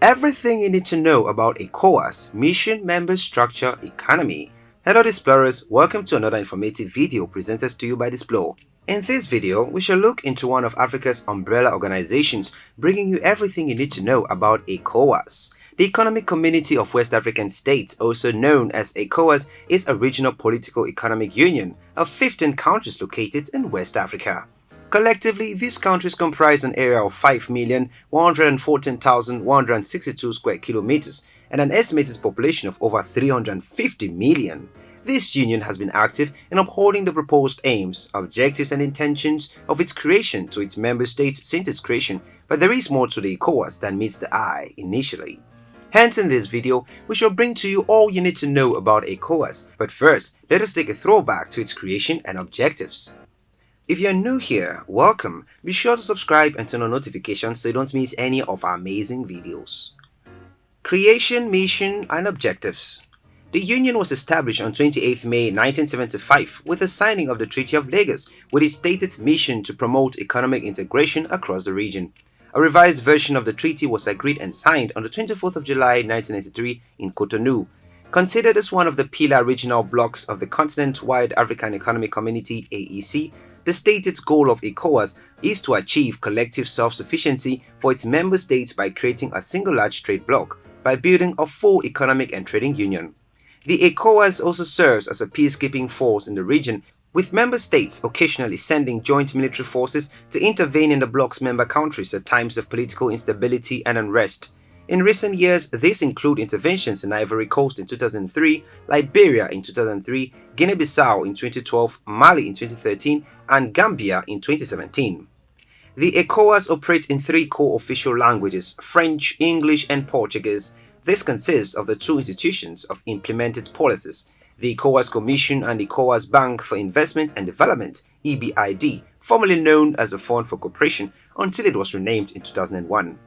Everything you need to know about ECOWAS, mission, member structure, economy. Hello Displorers, welcome to another informative video presented to you by Displore. In this video, we shall look into one of Africa's umbrella organizations, bringing you everything you need to know about ECOWAS. The Economic Community of West African States, also known as ECOWAS, is a regional political economic union of 15 countries located in West Africa. Collectively, these countries comprise an area of 5,114,162 square kilometers and an estimated population of over 350 million. This union has been active in upholding the proposed aims, objectives and intentions of its creation to its member states since its creation, but there is more to the ECOWAS than meets the eye initially. Hence, in this video, we shall bring to you all you need to know about ECOWAS, but first, let us take a throwback to its creation and objectives. If you're new here, welcome. Be sure to subscribe and turn on notifications so you don't miss any of our amazing videos. Creation, mission, and objectives. The Union was established on 28 May 1975 with the signing of the Treaty of Lagos, with its stated mission to promote economic integration across the region. A revised version of the treaty was agreed and signed on the 24th of July 1993 in Cotonou. Considered as one of the pillar regional blocs of the continent-wide African Economic Community (AEC), the stated goal of ECOWAS is to achieve collective self-sufficiency for its member states by creating a single large trade bloc by building a full economic and trading union. The ECOWAS also serves as a peacekeeping force in the region, with member states occasionally sending joint military forces to intervene in the bloc's member countries at times of political instability and unrest. In recent years, these include interventions in Ivory Coast in 2003, Liberia in 2003, Guinea-Bissau in 2012, Mali in 2013, and Gambia in 2017. The ECOWAS operates in three core official languages: French, English, and Portuguese. This consists of the two institutions of implemented policies, the ECOWAS Commission and ECOWAS Bank for Investment and Development, EBID, formerly known as the Fund for Cooperation until it was renamed in 2001.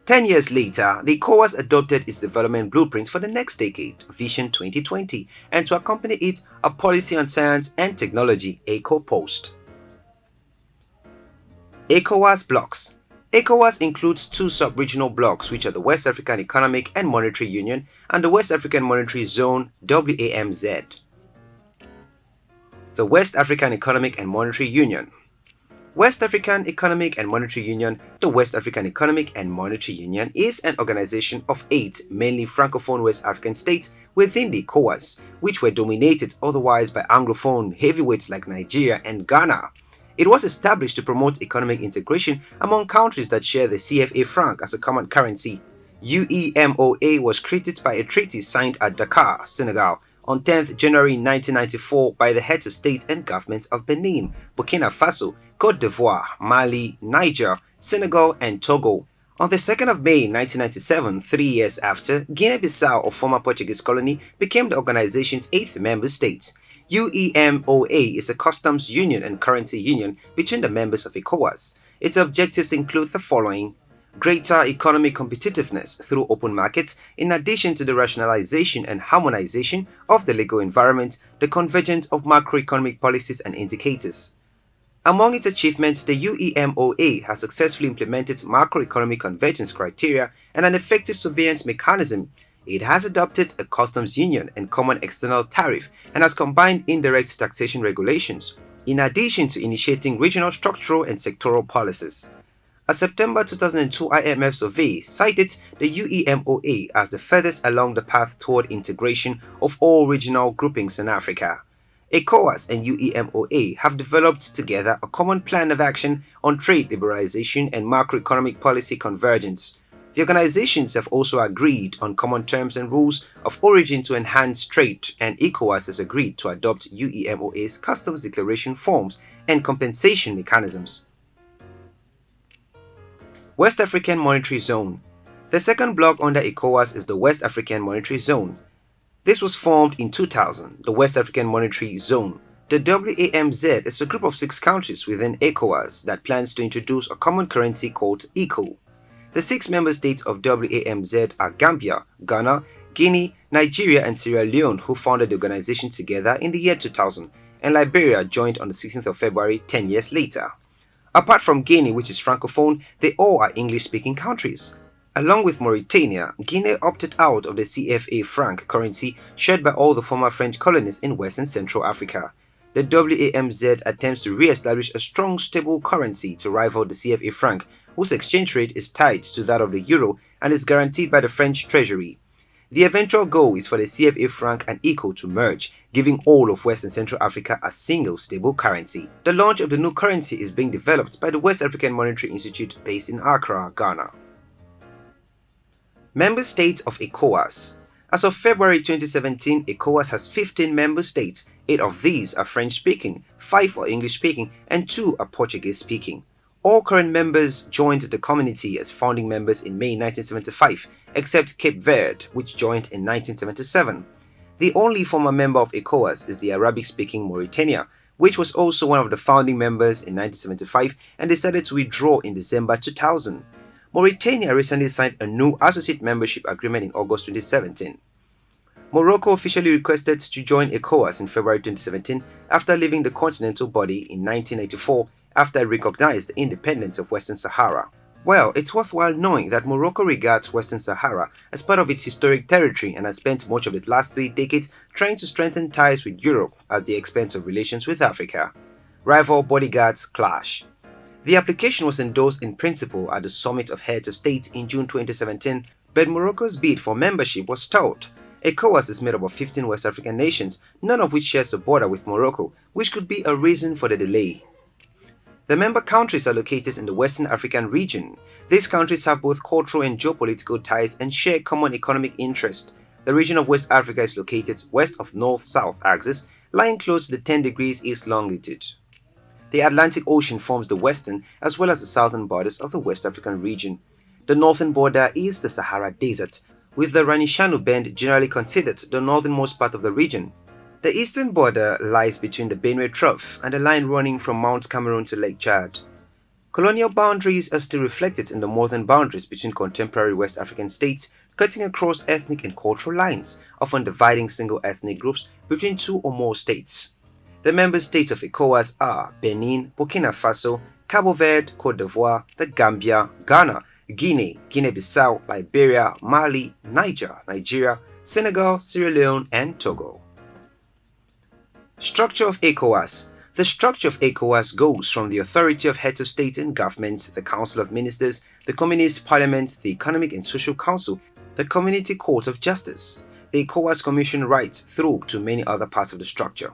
10 years later, the ECOWAS adopted its development blueprint for the next decade, Vision 2020, and to accompany it, a policy on science and technology, ECOPOST. ECOWAS blocks. ECOWAS includes two sub-regional blocks, which are the West African Economic and Monetary Union and the West African Monetary Zone, WEMZ. The West African Economic and Monetary Union. West African Economic and Monetary Union. The West African Economic and Monetary Union is an organization of 8 mainly francophone West African states within the ECOWAS, which were dominated otherwise by anglophone heavyweights like Nigeria and Ghana. It was established to promote economic integration among countries that share the CFA franc as a common currency. UEMOA was created by a treaty signed at Dakar, Senegal, on 10th January 1994 by the heads of state and government of Benin, Burkina Faso, Côte d'Ivoire, Mali, Niger, Senegal, and Togo. On the 2nd of May 1997, 3 years after, Guinea-Bissau, a former Portuguese colony, became the organization's 8th member state. UEMOA is a customs union and currency union between the members of ECOWAS. Its objectives include the following: greater economic competitiveness through open markets, in addition to the rationalization and harmonization of the legal environment, the convergence of macroeconomic policies and indicators. Among its achievements, the UEMOA has successfully implemented macroeconomic convergence criteria and an effective surveillance mechanism. It has adopted a customs union and common external tariff and has combined indirect taxation regulations, in addition to initiating regional structural and sectoral policies. A September 2002 IMF survey cited the UEMOA as the furthest along the path toward integration of all regional groupings in Africa. ECOWAS and UEMOA have developed together a common plan of action on trade liberalization and macroeconomic policy convergence. The organizations have also agreed on common terms and rules of origin to enhance trade, and ECOWAS has agreed to adopt UEMOA's customs declaration forms and compensation mechanisms. West African Monetary Zone. The second bloc under ECOWAS is the West African Monetary Zone. This was formed in 2000, the West African Monetary Zone. The WEMZ is a group of 6 countries within ECOWAS that plans to introduce a common currency called ECO. The 6 member states of WEMZ are Gambia, Ghana, Guinea, Nigeria, and Sierra Leone, who founded the organization together in the year 2000, and Liberia joined on the 16th of February 10 years later. Apart from Guinea, which is francophone, they all are English-speaking countries. Along with Mauritania, Guinea opted out of the CFA franc currency shared by all the former French colonies in West and Central Africa. The WAMZ attempts to re-establish a strong, stable currency to rival the CFA franc, whose exchange rate is tied to that of the euro and is guaranteed by the French treasury. The eventual goal is for the CFA franc and ECO to merge, giving all of West and Central Africa a single stable currency. The launch of the new currency is being developed by the West African Monetary Institute based in Accra, Ghana. Member States of ECOWAS. As of February 2017, ECOWAS has 15 member states. 8 of these are French-speaking, 5 are English-speaking, and 2 are Portuguese-speaking. All current members joined the community as founding members in May 1975, except Cape Verde, which joined in 1977. The only former member of ECOWAS is the Arabic-speaking Mauritania, which was also one of the founding members in 1975 and decided to withdraw in December 2000. Mauritania recently signed a new associate membership agreement in August 2017. Morocco officially requested to join ECOWAS in February 2017 after leaving the continental body in 1994 after it recognized the independence of Western Sahara. Well, it's worthwhile knowing that Morocco regards Western Sahara as part of its historic territory and has spent much of its last 3 decades trying to strengthen ties with Europe at the expense of relations with Africa. Rival bodyguards clash. The application was endorsed in principle at the Summit of Heads of State in June 2017, but Morocco's bid for membership was stalled. ECOWAS is made up of 15 West African nations, none of which shares a border with Morocco, which could be a reason for the delay. The member countries are located in the Western African region. These countries have both cultural and geopolitical ties and share common economic interests. The region of West Africa is located west of north-south axis, lying close to the 10 degrees east longitude. The Atlantic Ocean forms the western as well as the southern borders of the West African region. The northern border is the Sahara Desert, with the Ranishanu Bend generally considered the northernmost part of the region. The eastern border lies between the Benue Trough and the line running from Mount Cameroon to Lake Chad. Colonial boundaries are still reflected in the northern boundaries between contemporary West African states, cutting across ethnic and cultural lines, often dividing single ethnic groups between 2 or more states. The member states of ECOWAS are Benin, Burkina Faso, Cabo Verde, Côte d'Ivoire, the Gambia, Ghana, Guinea, Guinea-Bissau, Liberia, Mali, Niger, Nigeria, Senegal, Sierra Leone, and Togo. Structure of ECOWAS. The structure of ECOWAS goes from the authority of heads of state and government, the Council of Ministers, the Communist Parliament, the Economic and Social Council, the Community Court of Justice. The ECOWAS Commission right through to many other parts of the structure.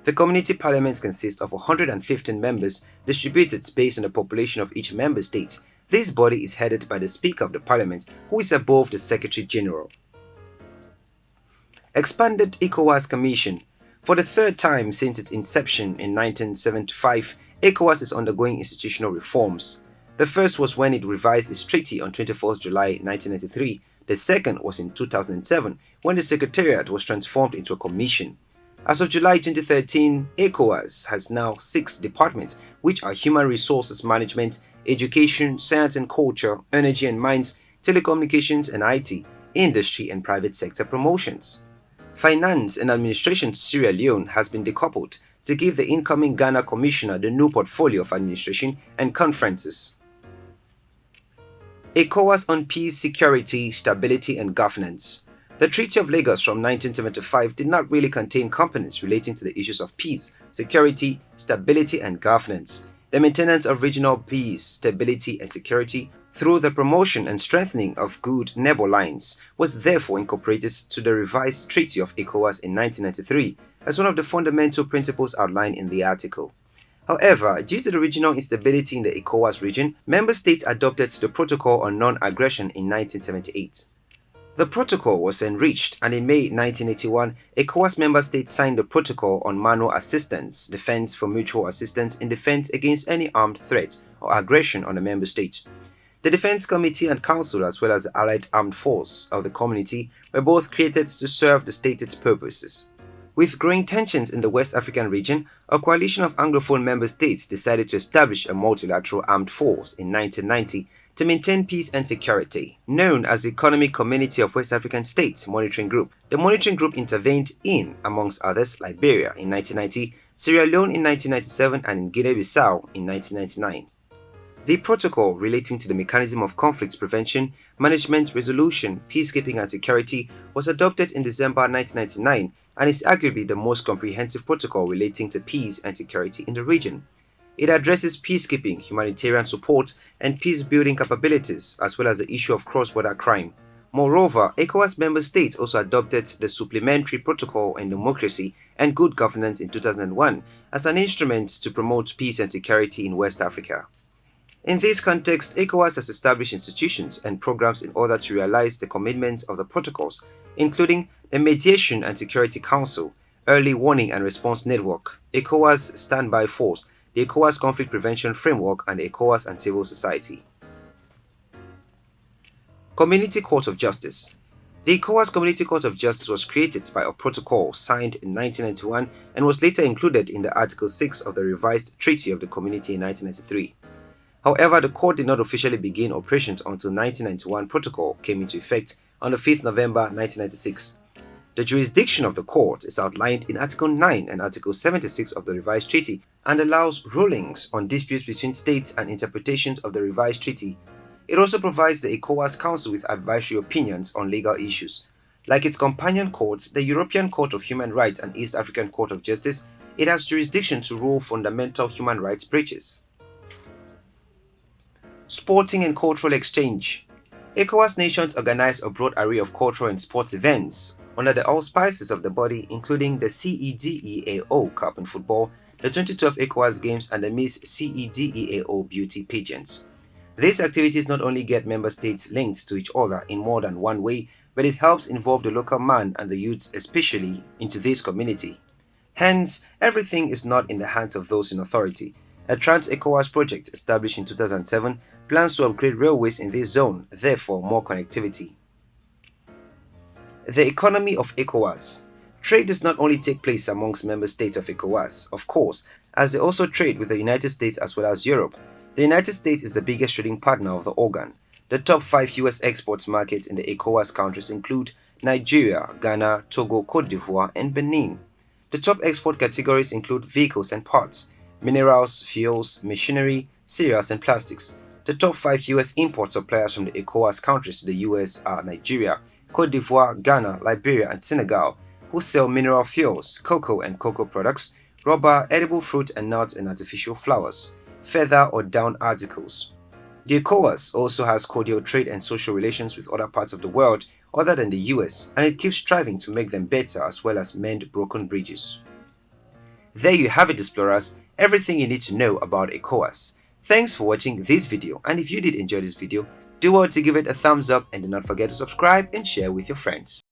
The Community Parliament consists of 115 members distributed based on the population of each member state. This body is headed by the Speaker of the Parliament, who is above the Secretary General. Expanded ECOWAS Commission. For the 3rd time since its inception in 1975, ECOWAS is undergoing institutional reforms. The first was when it revised its treaty on 24 July 1993. The second was in 2007, when the Secretariat was transformed into a commission. As of July 2013, ECOWAS has now 6 departments, which are Human Resources Management, Education, Science and Culture, Energy and Mines, Telecommunications and IT, Industry and Private Sector Promotions. Finance and Administration to Sierra Leone has been decoupled to give the incoming Ghana Commissioner the new portfolio of administration and conferences. ECOWAS on Peace, Security, Stability and Governance. The Treaty of Lagos from 1975 did not really contain components relating to the issues of peace, security, stability and governance. The maintenance of regional peace, stability and security through the promotion and strengthening of good neighbor lines was therefore incorporated to the revised Treaty of ECOWAS in 1993 as one of the fundamental principles outlined in the article. However, due to the regional instability in the ECOWAS region, member states adopted the Protocol on Non-Aggression in 1978. The protocol was enriched, and in May 1981, ECOWAS member states signed the Protocol on Manual Assistance, Defense for Mutual Assistance in Defense against any armed threat or aggression on a member state. The Defense Committee and Council, as well as the Allied Armed Force of the community, were both created to serve the stated purposes. With growing tensions in the West African region, a coalition of Anglophone member states decided to establish a multilateral armed force in 1990 to maintain peace and security, known as the Economic Community of West African States Monitoring Group. The monitoring group intervened in, amongst others, Liberia in 1990, Sierra Leone in 1997, and in Guinea-Bissau in 1999. The protocol relating to the mechanism of conflicts prevention, management, resolution, peacekeeping and security was adopted in December 1999 and is arguably the most comprehensive protocol relating to peace and security in the region. It addresses peacekeeping, humanitarian support, and peace-building capabilities, as well as the issue of cross-border crime. Moreover, ECOWAS member states also adopted the Supplementary Protocol on Democracy and Good Governance in 2001 as an instrument to promote peace and security in West Africa. In this context, ECOWAS has established institutions and programs in order to realize the commitments of the protocols, including the Mediation and Security Council, Early Warning and Response Network, ECOWAS Standby Force, the ECOWAS Conflict Prevention Framework, and the ECOWAS and Civil Society. Community Court of Justice. The ECOWAS Community Court of Justice was created by a protocol signed in 1991 and was later included in the Article 6 of the revised Treaty of the Community in 1993. However, the court did not officially begin operations until 1991 protocol came into effect on the 5th November 1996. The jurisdiction of the court is outlined in Article 9 and Article 76 of the revised treaty and allows rulings on disputes between states and interpretations of the revised treaty. It also provides the ECOWAS Council with advisory opinions on legal issues. Like its companion courts, the European Court of Human Rights and East African Court of Justice, it has jurisdiction to rule fundamental human rights breaches. Sporting and cultural exchange. ECOWAS nations organize a broad array of cultural and sports events under the auspices of the body, including the CEDEAO Cup in football, the 2012 ECOWAS Games, and the Miss CEDEAO Beauty Pageants. These activities not only get member states linked to each other in more than one way, but it helps involve the local man and the youths especially into this community. Hence, everything is not in the hands of those in authority. A Trans-ECOWAS project established in 2007 plans to upgrade railways in this zone, therefore more connectivity. The economy of ECOWAS. Trade does not only take place amongst member states of ECOWAS, of course, as they also trade with the United States as well as Europe. The United States is the biggest trading partner of the organ. The top 5 US exports markets in the ECOWAS countries include Nigeria, Ghana, Togo, Cote d'Ivoire, and Benin. The top export categories include vehicles and parts, minerals, fuels, machinery, cereals, and plastics. The top 5 US import suppliers from the ECOWAS countries to the US are Nigeria, Cote d'Ivoire, Ghana, Liberia, and Senegal, who sell mineral fuels, cocoa and cocoa products, rubber, edible fruit and nuts, and artificial flowers, feather or down articles. The ECOWAS also has cordial trade and social relations with other parts of the world other than the US, and it keeps striving to make them better as well as mend broken bridges. There you have it, Displorers, everything you need to know about ECOWAS. Thanks for watching this video, and if you did enjoy this video, do well to give it a thumbs up and do not forget to subscribe and share with your friends.